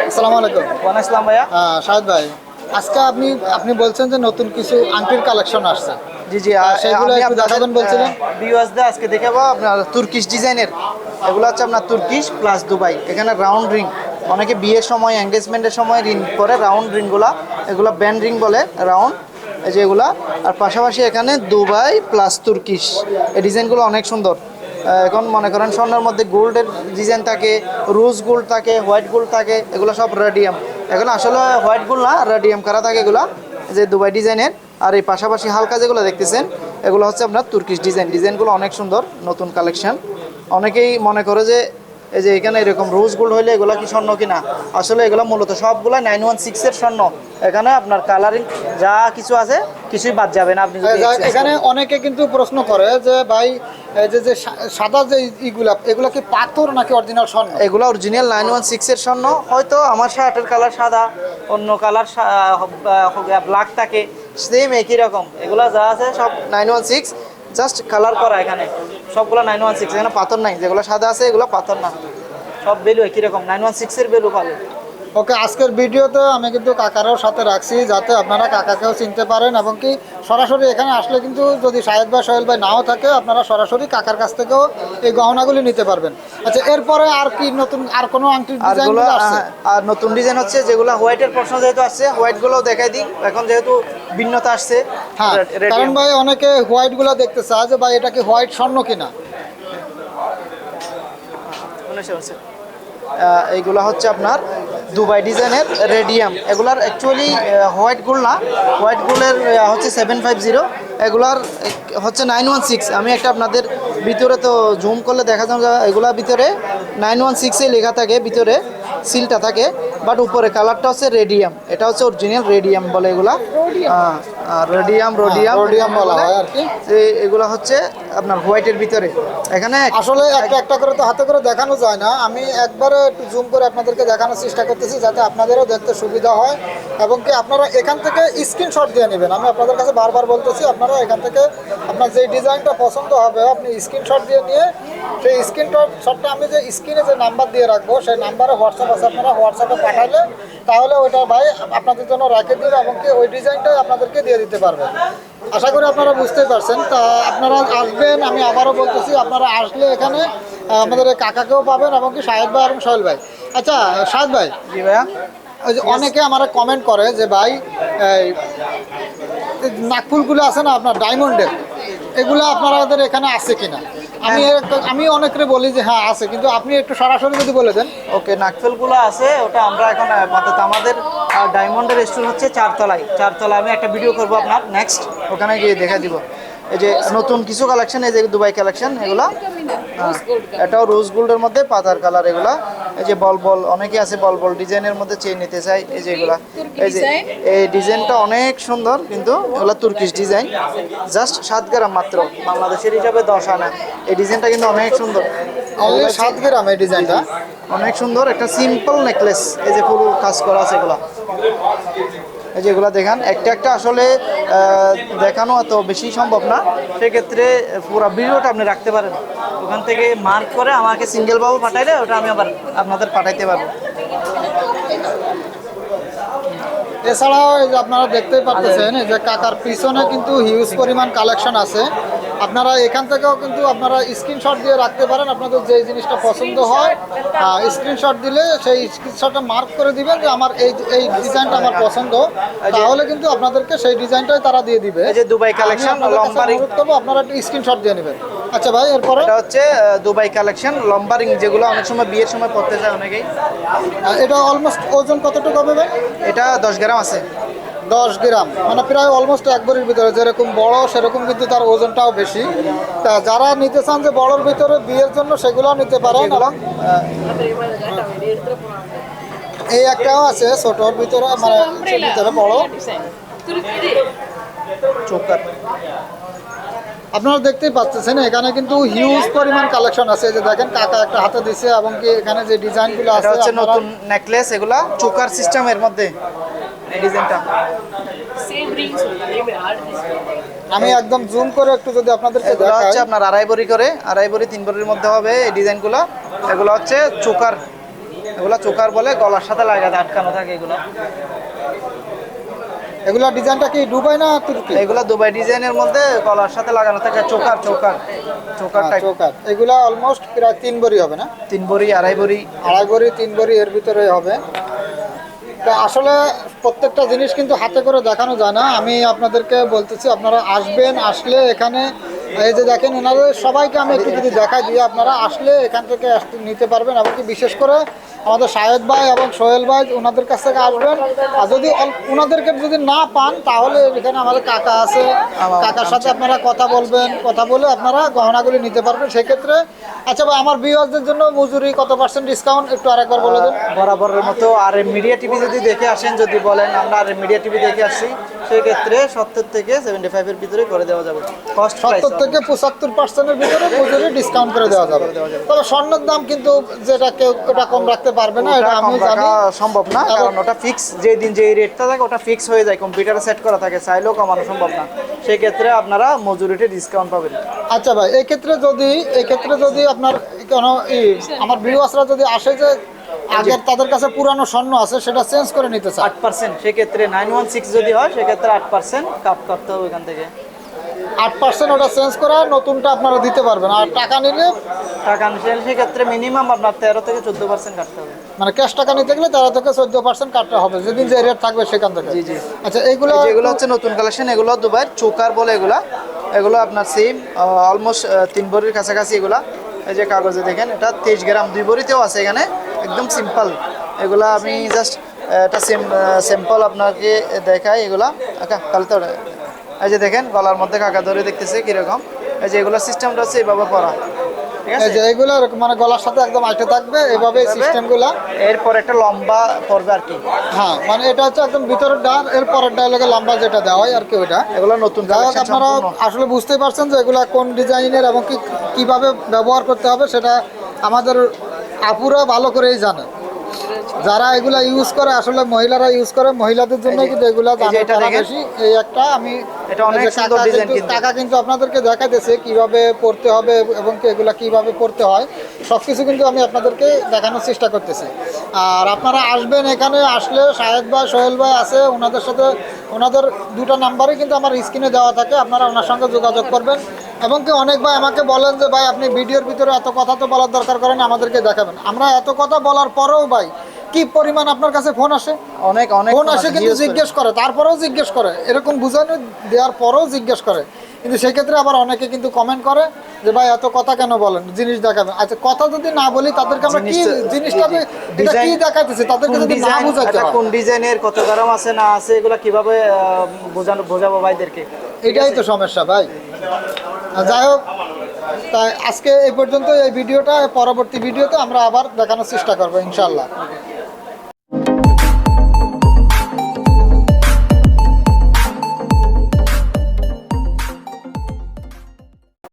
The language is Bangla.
আসসালামু আলাইকুম। ওয়ালাইকুম আসসালাম ভাইয়া। শাহেদ ভাই, আজকে আপনি বলছেন যে নতুন কিছু আংটির কালেকশন আসছে। জি জি, সেগুলো আমি একটু দেখাবেন বলছিলেন। ভিউয়ার্সদের আজকে দেখাবো আপনার তুর্কিশ ডিজাইনের। এগুলো হচ্ছে আপনার তুর্কিশ প্লাস দুবাই। এখানে রাউন্ড রিং, অনেকে বিয়ের সময় এঙ্গেজমেন্টের সময় রিং পরে রাউন্ড রিংগুলা, এগুলো ব্যান্ড রিং বলে রাউন্ড, এই যে এগুলা। আর পাশাপাশি এখানে দুবাই প্লাস তুর্কিশ, এই ডিজাইনগুলো অনেক সুন্দর। এখন মনে করেন স্বর্ণের মধ্যে গোল্ডের ডিজাইন থাকে, রোজ গোল্ড থাকে, হোয়াইট গোল্ড থাকে, এগুলো সব রেডিয়াম। এখন আসলে হোয়াইট গোল্ড না, রেডিয়াম করা থাকে এগুলা, যে দুবাই ডিজাইনের। আর এই পাশাপাশি হালকা যেগুলো দেখতেছেন এগুলো হচ্ছে আপনার তুর্কিশ ডিজাইন। ডিজাইনগুলো অনেক সুন্দর, নতুন কালেকশন। অনেকেই মনে করে যে এই যে এখানে এরকম রোজ গোল্ড হইলে এগুলো কি স্বর্ণ কিনা, আসলে এগুলো মূলত সবগুলো 916-এর স্বর্ণ। এখানে আপনার কালারিং যা কিছু আছে কিছুই বাদ যাবে না। আপনি এখানে অনেকে কিন্তু প্রশ্ন করে যে ভাই, যে সাদা যে এগুলা কি পাথর নাকি অরিজিনাল স্বর্ণ? এগুলো অরিজিনাল 916-এর স্বর্ণ। হয়তো আমার শার্টের কালার সাদা, অন্য কালার ব্ল্যাক থাকে, সেম একই রকম। এগুলো যা আছে সব 916, জাস্ট কালার করা। এখানে সবগুলো 916, এখানে পাথর নাই। যেগুলো সাদা আছে এগুলো পাথর না, সব ভ্যালু একই রকম, 916-এর ভ্যালু পাবে। ওকে, আজকের ভিডিওতে আমি কিন্তু কাকারও সাথে রাখছি যাতে আপনারা কাকাকেও চিনতে পারেন, এবং কি সরাসরি এখানে আসলে কিন্তু যদি শাহেদ ভাই সোহেল ভাই নাও থাকে, আপনারা সরাসরি কাকার কাছ থেকেও এই গহনাগুলি নিতে পারবেন। আচ্ছা, এরপরে আর কি নতুন আর কোনো আংটির ডিজাইন আছে? আর নতুন ডিজাইন হচ্ছে যেগুলো হোয়াইটের প্রশ্ন যেহেতু আসছে, হোয়াইটগুলো দেখাই দিই এখন, যেহেতু ভিন্নতা আসছে। হ্যাঁ, কারণ ভাই অনেকে হোয়াইটগুলো দেখতে চায় যে ভাই এটা কি হোয়াইট স্বর্ণ কিনা। এইগুলো হচ্ছে আপনার দুবাই ডিজাইনের রেডিয়াম। এগুলার অ্যাকচুয়ালি হোয়াইট গোল্ড না, হোয়াইট গোল্ডের হচ্ছে 750, এগুলার হচ্ছে 916। আমি একটা আপনাদের ভিতরে তো জুম করলে দেখা যায় এগুলার ভিতরে 916-এ লেখা থাকে, ভিতরে সিলটা থাকে, বাট উপরে কালারটা হচ্ছে রেডিয়াম। এটা হচ্ছে অরিজিনাল রেডিয়াম বলে এগুলা। রেডিয়াম বলা হয় আর কি। এগুলো হচ্ছে আপনার হোয়াইটের ভিতরে। এখানে আসলে একটা একটা করে তো হাতে করে দেখানো যায় না, আমি একবারে একটু জুম করে আপনাদেরকে দেখানোর চেষ্টা করতেছি যাতে আপনাদেরও দেখতে সুবিধা হয়, এবং কি আপনারা এখান থেকে স্ক্রিনশট দিয়ে নেবেন। আমি আপনাদের কাছে বারবার বলতেছি, আপনারা এখান থেকে আপনার যে ডিজাইনটা পছন্দ হবে আপনি স্ক্রিনশট দিয়ে নিয়ে সেই স্ক্রিনশটটা আমি যে স্ক্রিনে যে নাম্বার দিয়ে রাখবো সেই নাম্বারে হোয়াটসঅ্যাপ আছে, আপনারা হোয়াটসঅ্যাপে পাঠালে তাহলে ওইটা ভাই আপনাদের জন্য রেখে দিবে, এবং কি ওই ডিজাইনটাই আপনাদেরকে দিয়ে দিতে পারবে। আশা করি আপনারা বুঝতেই পারছেন। তা আপনারা আসবেন, আমি আবারও বলতেছি, আপনারা আসলে এখানে আমাদের কাকাকেও পাবেন, এবং কি শাহেদ ভাই এবং সোহেল ভাই। আচ্ছা শাহেদ ভাই, জি ভাইয়া, ওই যে অনেকে আমার কমেন্ট করে যে ভাই নাকফুলগুলো আছে না আপনার ডায়মন্ডের, এগুলো আপনাদের এখানে আছে কিনা? আমি অনেকরে বলি যে হ্যাঁ আছে, কিন্তু আপনি একটু সরাসরি যদি বলে দেন। ওকে, নাকফেলগুলো আছে, ওটা আমরা এখন আমাদের ডায়মন্ডের স্টোর হচ্ছে চারতলায়। আমি একটা ভিডিও করবো আপনার নেক্সট, ওখানে গিয়ে দেখা দিব। এই যে নতুন কিছু কালেকশন, এই যে দুবাই কালেকশন, এগুলা এটাও রোজ গোল্ডের মধ্যে পাতার কালার। এগুলা এই যে বল অনেকে আছে বল ডিজাইনের মধ্যে চেয়ে নিতে চাই। এই যে এগুলা, এই যে এই ডিজাইনটা অনেক সুন্দর, কিন্তু এগুলা তুর্কিশ ডিজাইন, জাস্ট 7 গ্রাম মাত্র, বাংলাদেশের হিসাবে 10 আনা। এই ডিজাইনটা কিন্তু অনেক সুন্দর, 7 গ্রাম। এই ডিজাইনটা অনেক সুন্দর, একটা সিম্পল নেকলেস। এই যে ফুল কাজ করা আছে এগুলা, এই যে এগুলা দেখান একটা একটা। আসলে দেখানো এত বেশি সম্ভব না, সেক্ষেত্রে পুরো ভিডিওটা আপনি রাখতে পারেন, ওখান থেকে মার্ক করে আমাকে সিঙ্গেল বাবু পাঠাইলে ওটা আমি আবার আপনাদের পাঠাইতে পারবো। এছাড়াও এই যে আপনারা দেখতেই পাচ্ছেন যে কাকার পিছনে কিন্তু হিউজ পরিমাণ কালেকশন আছে। আপনারা এখান থেকেও কিন্তু আপনারা স্ক্রিনশট দিয়ে রাখতে পারেন, আপনাদের যে জিনিসটা পছন্দ হয় স্ক্রিনশট দিলে সেই স্ক্রিনশটটা মার্ক করে দিবেন যে আমার এই ডিজাইনটা আমার পছন্দ, তাহলে কিন্তু আপনাদেরকে সেই ডিজাইনটাই তারা দিয়ে দিবে। এই যে দুবাই কালেকশন লম্বা রিং, আপনারা একটা স্ক্রিনশট দিয়ে নেবেন। আচ্ছা ভাই, এরপরে এটা হচ্ছে দুবাই কালেকশন লম্বা রিং, যেগুলো অনেক সময় বিয়ের সময় পড়তে চায় অনেকেই। এটা অলমোস্ট ওজন কতটুকু হবে ভাই? এটা 10 গ্রাম আছে। 10 গ্রাম মানে প্রায় অলমোস্ট 1 ভরির ভিতরে। যেরকম বড় সেরকম কিন্তু তার ওজনটাও বেশি। তা যারা নিতে চান যে বড়র ভিতরে বিয়ের জন্য, সেগুলোও নিতে পারেন। এবং এই একটাও আছে ছোটর ভিতরে, মানে ভিতরে বড় চোকার। আপনারা দেখতেই পাচ্ছেন এখানে কিন্তু হিউজ পরিমাণ কালেকশন আছে। যে দেখেন কাকা একটা হাতে দিছে, এবং কি এখানে যে ডিজাইনগুলো আছে হচ্ছে নতুন নেকলেস, এগুলা চোকার সিস্টেমের মধ্যে এই ডিজাইনটা। আমি একদম জুম করে একটু যদি আপনাদেরকে এগুলো দেখাই, হচ্ছে আপনার 2.5 ভরি করে, 2.5 ভরি 3 ভরির মধ্যে হবে এই ডিজাইনগুলো। এগুলো হচ্ছে চোকার এগুলো চোকার বলে, গলার সাথে লাগাতে আটকানো থাকে এগুলো। এগুলা ডিজাইনটা কি দুবাই না তুর্কি? এগুলো দুবাই ডিজাইনের মধ্যে গলার সাথে লাগানো থাকে choker choker choker type. Choker এগুলা অলমোস্ট প্রায় 3 ভরি হবে না? 3 ভরি 2.5 ভরি। 2.5 ভরি 3 ভরি এর ভিতরে হবে। তো আসলে প্রত্যেকটা জিনিস কিন্তু হাতে করে দেখানো যায় না। আমি আপনাদেরকে বলতেছি আপনারা আসবেন, আসলে এখানে এই যে দেখেন ওনাদের সবাইকে আমি একটু যদি দেখাই দিই, আপনারা আসলে এখান থেকে নিতে পারবেন। এমনকি বিশেষ করে আমাদের শাহেদ ভাই এবং সোহেল ভাই ওনাদের কাছ থেকে আসবেন। আর যদি ওনাদেরকে যদি না পান তাহলে এখানে আমাদের কাকা আছে, কাকার সাথে আপনারা কথা বলবেন, কথা বলে আপনারা গহনাগুলি নিতে পারবেন সেক্ষেত্রে। আচ্ছা ভাই, আমার ভিউয়ারদের জন্য মজুরি কত % ডিসকাউন্ট একটু আরেকবার বলে দেন। বরাবরের মতো আর মিডিয়া টিভি যদি দেখে আসেন, যদি বলেন আমরা আর মিডিয়া টিভি দেখে আসছি, সেক্ষেত্রে 70 থেকে 75 এর ভিতরে করে দেওয়া যাবে। কস্ট 70 থেকে 75% এর ভিতরে মজুরি ডিসকাউন্ট করে দেওয়া যাবে। তবে স্বর্ণের দাম কিন্তু যেটা কেউ ওটা কম রাখতে পারবে না, এটা আমি জানি। সম্ভব না, কারণ ওটা ফিক্স, যে দিন যে রেটটা থাকে ওটা ফিক্স হয়ে যায়, কম্পিউটারে সেট করা থাকে, চাইলেও কমানো সম্ভব না। সেই ক্ষেত্রে আপনারা মজুরিতে ডিসকাউন্ট পাবেন। আচ্ছা ভাই, এই ক্ষেত্রে যদি আপনার কোনো আমার ভিউয়ার্সরা যদি আসে যে আগের তাদের কাছে পুরানো স্বর্ণ আছে সেটা চেঞ্জ করে নিতে চায় 8%, সেক্ষেত্রে 916 যদি হয় সেক্ষেত্রে 8% কাট করতে হবে এখান থেকে। 8% ওটা চেঞ্জ করে নতুনটা আপনারা দিতে পারবেন। আর টাকা নিলে টাকা নিলে সেক্ষেত্রে মিনিমাম আপনার 13 থেকে 14% কাটতে হবে। মানে ক্যাশ টাকা নিতে গেলে 13 থেকে 14% কাটতে হবে, যেদিন যে রেট থাকবে সেখান থেকে। জি জি। আচ্ছা, এইগুলো যেগুলো হচ্ছে নতুন কালেকশন, এগুলো দুবাইয়ের চোকার বলে এগুলো আপনার সেম অলমোস্ট 3 ভরির কাছাকাছি এগুলা। এই যে কাগজে দেখেন, এটা 23 গ্রাম 2 ভরিতেও আছে এখানে, একদম সিম্পল। এগুলা আমি জাস্ট একটা স্যাম্পল আপনাকে দেখাই এগুলা। তাহলে তো এই যে দেখেন গলার মধ্যে কাকা ধরে দেখতেছে কিরকম। এই যে এগুলো সিস্টেমটা হচ্ছে এইভাবে পরা, ঠিক আছে? এই যে এগুলো মানে গলার সাথে একদম আইটে থাকবে এভাবে সিস্টেমগুলো। এরপর একটা লম্বা পড়বে আর কি। হ্যাঁ, মানে এটা হচ্ছে একদম ভিতরের ডাল, এর পরের ডায়লগে লম্বা যেটা দেওয়া হয় আর কি ওইটা। এগুলো নতুন যাই হোক, কালেকশন আপনারা সম্পূর্ণ। আসলে বুঝতেই পারছেন যে এগুলা কোন ডিজাইনের এবং কিভাবে ব্যবহার করতে হবে সেটা আমাদের আপুরা ভালো করেই জানে। যারা এগুলা ইউজ করে আসলে মহিলারা ইউজ করে, মহিলাদের জন্য কিন্তু এগুলা এই যে জানে এটা তারা দেখেন। বেশি। এই একটা আমি এটা অনেক এই যে সুন্দর ডিজাইন কিন্তু। কাকা কিন্তু আপনাদেরকে দেখাইতেছে কিভাবে পড়তে হবে এবং কি এগুলা কিভাবে পড়তে হয়, সবকিছু কিন্তু আমি আপনাদেরকে দেখানোর চেষ্টা করতেছি। আর আপনারা আসবেন, এখানে আসলে শাহেদ ভাই সোহেল ভাই আছে, ওনাদের সাথে ওনাদের দুটো নাম্বারই কিন্তু আমার স্ক্রিনে দেওয়া থাকে, আপনারা ওনার সঙ্গে যোগাযোগ করবেন। এবং কি অনেক ভাই আমাকে বলেন যে ভাই আপনি ভিডিওর ভিতরে এত কথা তো বলার দরকার করেন, আমাদেরকে দেখাবেন। আমরা এত কথা বলার পরেও ভাই কি পরিমাণ আপনার কাছে ফোন আসে, অনেক অনেক ফোন আসে কিন্তু জিজ্ঞেস করে, তারপরেও জিজ্ঞেস করে, এরকম বুঝানো দেওয়ার পরেও জিজ্ঞেস করে। কিন্তু সেক্ষেত্রে আবার অনেকে কিন্তু কমেন্ট করে যে ভাই এত কথা কেন বলেন, জিনিস দেখাবেন। আচ্ছা, কথা যদি না বলি তাদেরকে আমরা কি জিনিসটা এটা কি দেখাইতেছি তাদেরকে যদি না বুঝাইতে হয়, কোন ডিজাইনের কত গ্রাম আছে না আছে এগুলো কিভাবে বোঝাবো ভাইদেরকে? এটাই তো সমস্যা ভাই। যাই হোক, তাই আজকে এই পর্যন্ত এই ভিডিওটা, পরবর্তী ভিডিওতে আমরা আবার দেখানোর চেষ্টা করবো ইনশাল্লাহ।